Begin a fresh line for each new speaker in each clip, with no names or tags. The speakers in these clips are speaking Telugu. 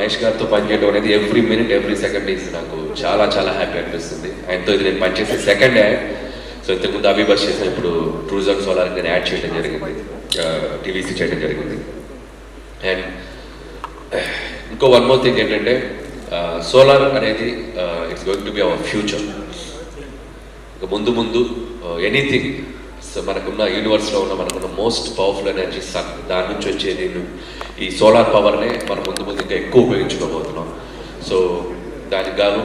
మహేష్ గారితో పనిచేయడం అనేది every minute every second is నాకు చాలా చాలా హ్యాపీ అనిపిస్తుంది. ఆయనతో ఇది నేను పనిచేసే సెకండ్ యాడ్. సో ఇంతకుముందు అభిబస్ చేసిన ఇప్పుడు ట్రూజ్ అండ్ సోలార్ నేను యాడ్ చేయడం జరిగింది, టీవీసీ చేయడం జరిగింది. అండ్ ఇంకో వన్ మోర్ థింగ్ ఏంటంటే సోలార్ అనేది it's going to be our future. ఇక ముందు ముందు ఎనీథింగ్ మనకున్న యూనివర్స్లో ఉన్న మనకున్న మోస్ట్ పవర్ఫుల్ ఎనర్జీ సన్, దాని నుంచి వచ్చేది ఈ సోలార్ పవర్నే మనం ముందు ముందు ఇంకా ఎక్కువ ఉపయోగించుకోబోతున్నాం. సో దానికి గాను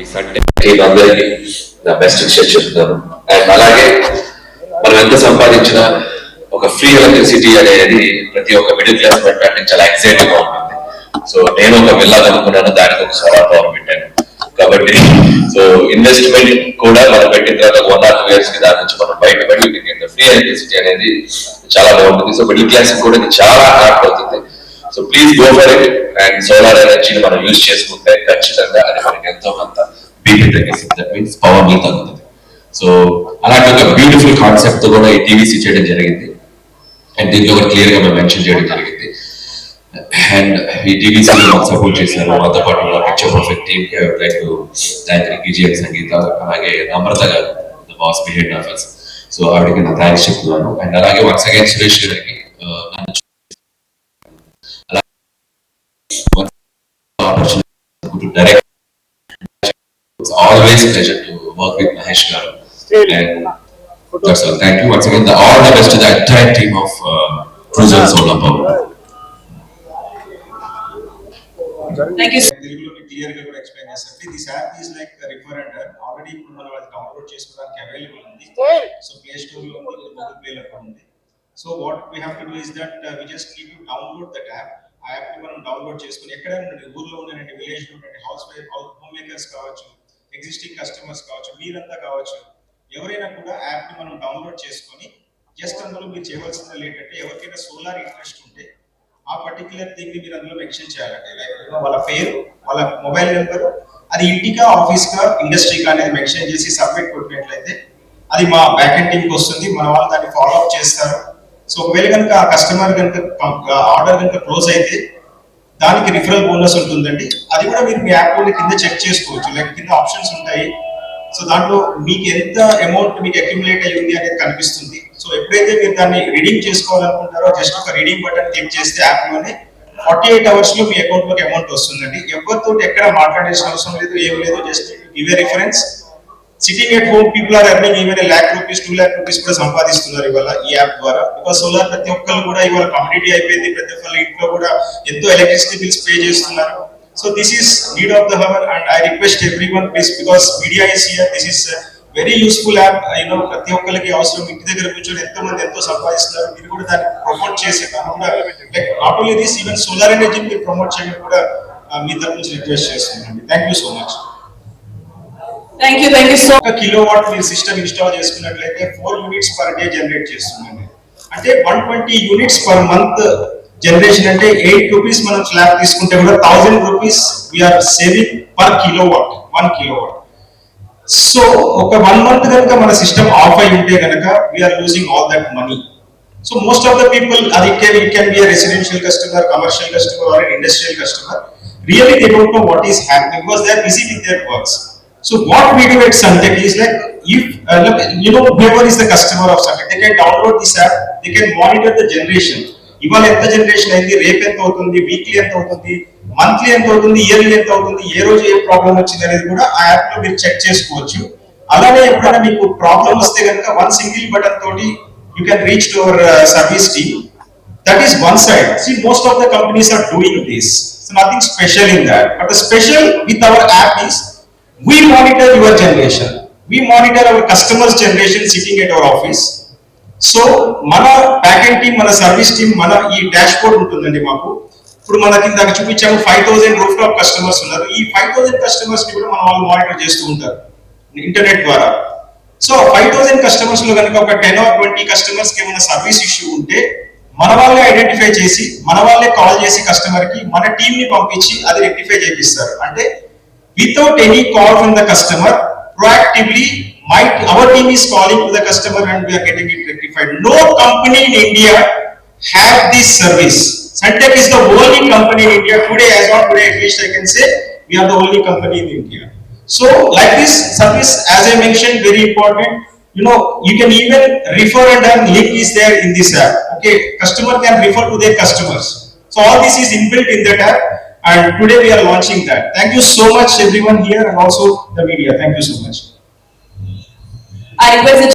ఈ సండే అందరికీ నా బెస్ట్ విషయం చెప్తున్నాను. అండ్ అలాగే మనం ఎంత సంపాదించినా ఒక ఫ్రీ ఎలక్ట్రిసిటీ అనేది ప్రతి ఒక్క మిడిల్ క్లాస్ పెట్టడానికి చాలా ఎక్సైటింగ్ గా ఉంటుంది. సో నేను ఒక వెళ్ళాలనుకున్నాను, దానికి ఒక సోలార్ పవర్ పెట్టాను. కాబట్టి సో ఇన్వెస్ట్మెంట్ కూడా మనం పెట్టిన తర్వాత 1 or 2 years కి దాని నుంచి మనం బయటపడి ఫ్రీ ఎలక్ట్రిసిటీ అనేది చాలా బాగుంటుంది. సో మిడిల్ క్లాస్ కూడా ఇది చాలా హ్యాప్ అవుతుంది. So please go for it. And solar ఎనర్జీని మనం యూజ్ చేసుకుంటే ఖచ్చితంగా అది మనకి ఎంతో కొంత బీపీ తగ్గిస్తుంది, దట్ మీన్స్ పవర్ బిల్ తగ్గుతుంది. సో అలాంటి ఒక బ్యూటిఫుల్ కాన్సెప్ట్ తో కూడా ఈ టీవీసీ చేయడం జరిగింది. అండ్ దీంట్లో కూడా క్లియర్ గా మేము మెన్షన్ చేయడం జరిగింది. అండ్ ఈ టీవీసీ మాకు సపోర్ట్ చేశారు. మాతో పాటు పిక్చర్ పర్ఫెక్ట్ టీమ్ కి లైక్ థ్యాంక్ టీజీఎం సంగీత, అలాగే నమ్రత గారు the boss behind of us. So ఆవిడకి నా థ్యాంక్స్ చెప్తున్నాను. అండ్ అలాగే వన్స్ అగైన్ సురేష్ గారికి direct always pleasure to work with Mahesh garu. And that's all. Thank you once again. All the best to the entire team of Cruise and Solar Power.
Thank you.
తెలుగులోకి క్లియర్ గా కూడా ఎక్స్ప్లెయిన్ చేస్తారు. This app is like referrer. Already ఇప్పుడు మనం అది డౌన్లోడ్ చేసుకోవడానికి అవైలబుల్ ఉంది. సో ప్లే స్టోర్ లో ఉంది, గూగుల్ ప్లే లో ఉంది. So what we have to do is that we just need to download that app. ఆ యాప్ ని మనం డౌన్లోడ్ చేసుకొని ఎక్కడైనా ఉండండి, ఊర్లో ఉండండి, విలేజ్ లో ఉండండి, హౌస్ హోమ్ మేకర్స్ కావచ్చు, ఎగ్జిస్టింగ్ కస్టమర్స్ కావచ్చు, మీరంతా కావచ్చు, ఎవరైనా కూడా యాప్ ని మనం డౌన్లోడ్ చేసుకొని జస్ట్ అందులో మీరు చేయవలసింది ఏంటంటే ఎవరికైనా సోలార్ ఇంట్రెస్ట్ ఉంటే ఆ పర్టికులర్ థింగ్ ని మీరు అందులో మెన్షన్ చేయాలంటే లైక్ వాళ్ళ పేరు, వాళ్ళ మొబైల్ నెంబర్, అది ఇంటికా ఆఫీస్ కా ఇండస్ట్రీకా అనేది మెన్షన్ చేసి సబ్మిట్ కొట్టినట్లయితే అది మా బ్యాక్ ఎండ్ టీమ్ కి వస్తుంది. మన వాళ్ళు దాన్ని ఫాలో అప్ చేస్తారు. సో ఒకవేళ కనుక ఆ కస్టమర్ కనుక ఆర్డర్ కనుక క్లోజ్ అయితే దానికి రిఫరల్ బోనస్ ఉంటుందండి. అది కూడా మీరు మీ యాప్ లో కింద చెక్ చేసుకోవచ్చు. లైక్ కింద ఆప్షన్స్ ఉంటాయి. సో దాంట్లో మీకు ఎంత అమౌంట్ మీకు అక్యుములేట్ అయ్యింది అనేది కనిపిస్తుంది. సో ఎప్పుడైతే మీరు దాన్ని రీడింగ్ చేసుకోవాలనుకుంటారో జస్ట్ ఒక రీడింగ్ బటన్ క్లిక్ చేస్తే యాప్ లోనే 48 hours లో మీ అకౌంట్ లోకి అమౌంట్ వస్తుందండి. ఎవరితో ఎక్కడ మాట్లాడాల్సిన అవసరం లేదు, ఏం లేదు. జస్ట్ ఇవే reference. Sitting at home people are earning even ₹1,00,000, ₹2,00,000 కూడా సంపాదిస్తున్నారు ఇవాళ ఈ యాప్ ద్వారా. బికాస్ సోలార్ ప్రతి ఒక్కరు కూడా ఇవాళ కమ్యూనిటీ అయిపోయింది. ప్రతి ఒక్కరి ఇంట్లో కూడా ఎంతో ఎలక్ట్రిసిటీ బిల్స్ పే చేస్తున్నారు. So this is need of the hour and I request everyone please, because media is here, this is a very useful app. ప్రతి ఒక్కరికి అవసరం. ఇంటి దగ్గర కూర్చొని ఎంతో మంది ఎంతో సంపాదిస్తున్నారు. మీరు కూడా దాన్ని ప్రమోట్ చేసే కాకుండా like not only this, even solar ఎనర్జీని మీరు ప్రమోట్ చేయడం కూడా మీ తరఫు నుంచి రిక్వెస్ట్ చేస్తున్నాను. Thank you so much.
Thank you so much.
1 kilowatt మీరు సిస్టమ్ ఇన్స్టాల్ చేసుకున్నట్లయితే 4 units per day జనరేట్ చేస్తుందండి. అంటే 120 units per month జనరేషన్. అంటే ₹8 మనం స్లాబ్ తీసుకుంటే కూడా ₹1,000 we are saving per kilowatt, 1 kilowatt. So ఒక 1 month కనుక మన సిస్టమ్ ఆఫ్ అయి ఉంటే కనుక we are losing all that money. So most of the people అది it can be residential customer, commercial customer or industrial customer. Really they don't know what is happening because they are busy with their works. So what we do at Suntech is like, if whoever is the customer of Suntech, they can download this app, they can monitor the generation. ఇవాళ ఎంత జనరేషన్ అయింది, రేపు ఎంత అవుతుంది, వీక్లీ ఎంత అవుతుంది, మంత్లీ ఎంత అవుతుంది, ఇయర్లీ ఎంత అవుతుంది, ఏ రోజు ఏ ప్రాబ్లం వచ్చింది అనేది కూడా ఆ యాప్ లో మీరు చెక్ చేసుకోవచ్చు. అలానే ఎప్పుడైనా మీకు ప్రాబ్లం వస్తే కనుక 1 single button తోటి you can reach to our service team. That is one side. See, most of the companies are doing this. So nothing special in that. But the special with our app is we monitor your generation. We monitor our customers' generation sitting at our office. So మన బ్యాక్ ఎండ్ టీమ్, మన సర్వీస్ టీమ్, మన ఈ డాష్ బోర్డ్ ఉంటుందండి మాకు. ఇప్పుడు మనకి ఇందాక చూపించాము 5,000 రూఫ్ టాప్ కస్టమర్స్ ఉన్నారు. ఈ 5,000 కస్టమర్స్ ని కూడా మన వాళ్ళు మానిటర్ చేస్తూ ఉంటారు ఇంటర్నెట్ ద్వారా. సో 5,000 కస్టమర్స్ లో కనుక ఒక 10 or 20 కస్టమర్స్ కి ఏమైనా సర్వీస్ ఇష్యూ ఉంటే మన వాళ్ళే ఐడెంటిఫై చేసి మన వాళ్ళే కాల్ చేసి కస్టమర్ కి మన టీమ్ ని పంపించి అది రెక్టిఫై చేపిస్తారు. అంటే without any call from the customer, proactively our team is calling to the customer and we are getting it rectified. No company in India have this service. Suntech is the only company in India today, as on today at least I can say, we are the only company in India. So like this service, as I mentioned, very important. You know, you can even refer and earn link is there in this app. Okay, customer can refer to their customers. So all this is inbuilt in that app, and today we are launching that. Thank you so much everyone here and also the media. Thank you so much.
I request the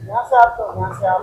यहाँ से आप तो यहाँ से आप